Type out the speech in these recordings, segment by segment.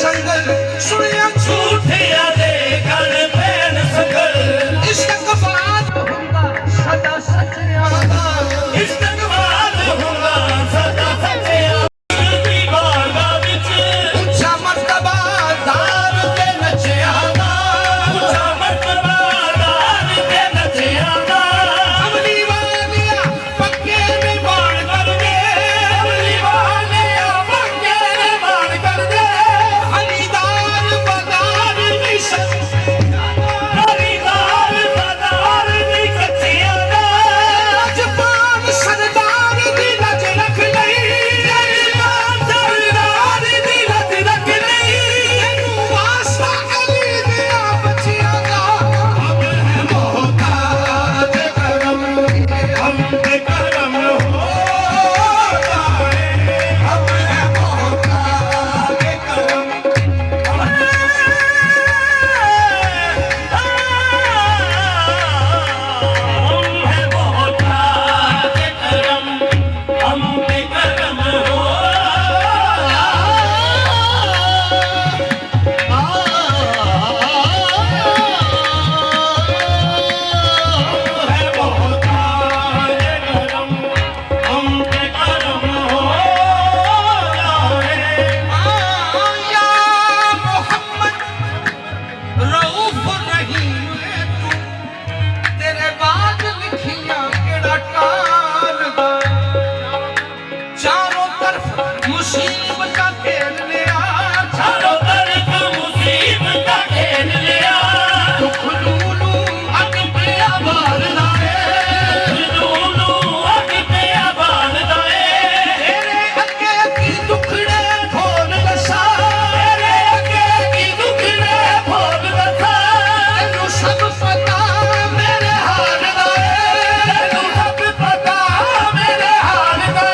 संगल सुनिया झूठिया दे गल पैन संगल इस्तकबाल हुंदा सदा सचिया दा इस्तकबाल हुंदा सदा सचिया दी बारगाह विच ऊंचा मर्तबा दार ते नचिया दा ऊंचा मर्तबा दार ते नचिया दा अमली वालिया पक्के निभान कर दे अमली वालिया पक्के निभान कर दे खरीदार बाजार में खरीदार बाजार दी कच्चिया दा जबान सरदार दी लज रख लई सरदार दी लज रख लई तेनू वास्ता अली दिया बचिया दा हम है मोहताज करम हम पे करम हो जाए हम है मोहताज करम हम है मोहताज करम हम पे करम हो है मोहताज करम हम पे करम हो या मोहम्मद रऊफ रहीम तू तेरे बाद लिखियां केड़ा टाल दा चारों तरफ मुसीबत घेर लिया चारों तरफ मुसीबत घेर लिया दुख लूलू अग पे आबाद लाए लूलू अग पे आबाद दाए तेरे अगे की दुखड़े खोल दसा तेरे अगे की दुखड़े भोग दसा तेनू सब पता मेरे हाल दा तैनू सब पता मेरे हाल दा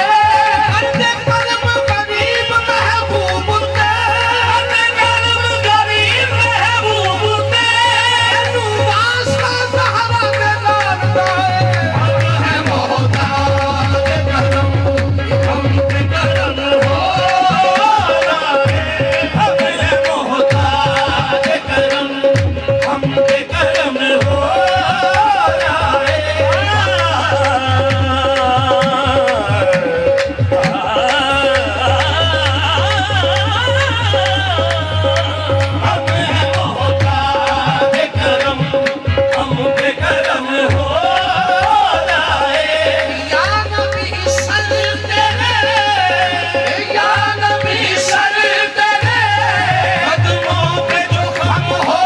अंदे करम गरीब महबूब ते अते करम गरीब महबूब ते तेनू वास्ता सहारा दे लाल दा है मोहताज करम हम पे करम हो हम है मोहताज करम हम पे करम हो हम है मोहताज करम हम पे करम हो या नबी सर तेरे या नबी सर तेरे कदमों पे जो खम हो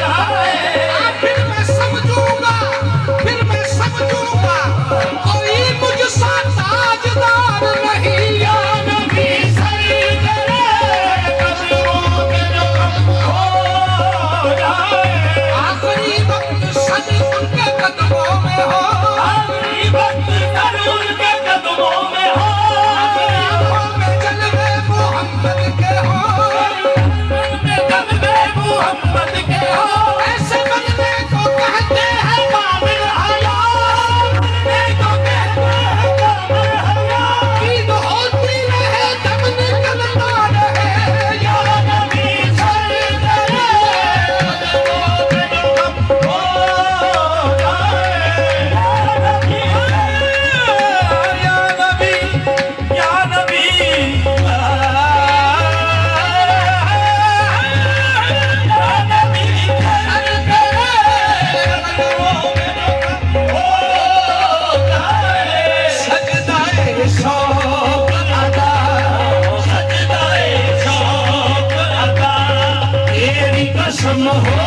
जाए फिर मैं समझूंगा कोई मुझसा ताजदार नहीं या नबी सर तेरे कदमों पे जो खम हो जाए आखिरी वक्त सज उनके कदमों में हो आखिरी वक्त सर उनके कदमों में हो आंखों में जलवे मोहम्मद के हो जलवे मोहम्मद के हो ऐसे बनने को कहते हैं कामिल हया को कहते हैं कामिल हया ईद होती रहे दम निकलता रहे या नबी सर तेरे कदमों पे जो खम हो जाए या नबी या नबी सजदाए शौक अदा सजदाए शौक अदा तेरी कसम हो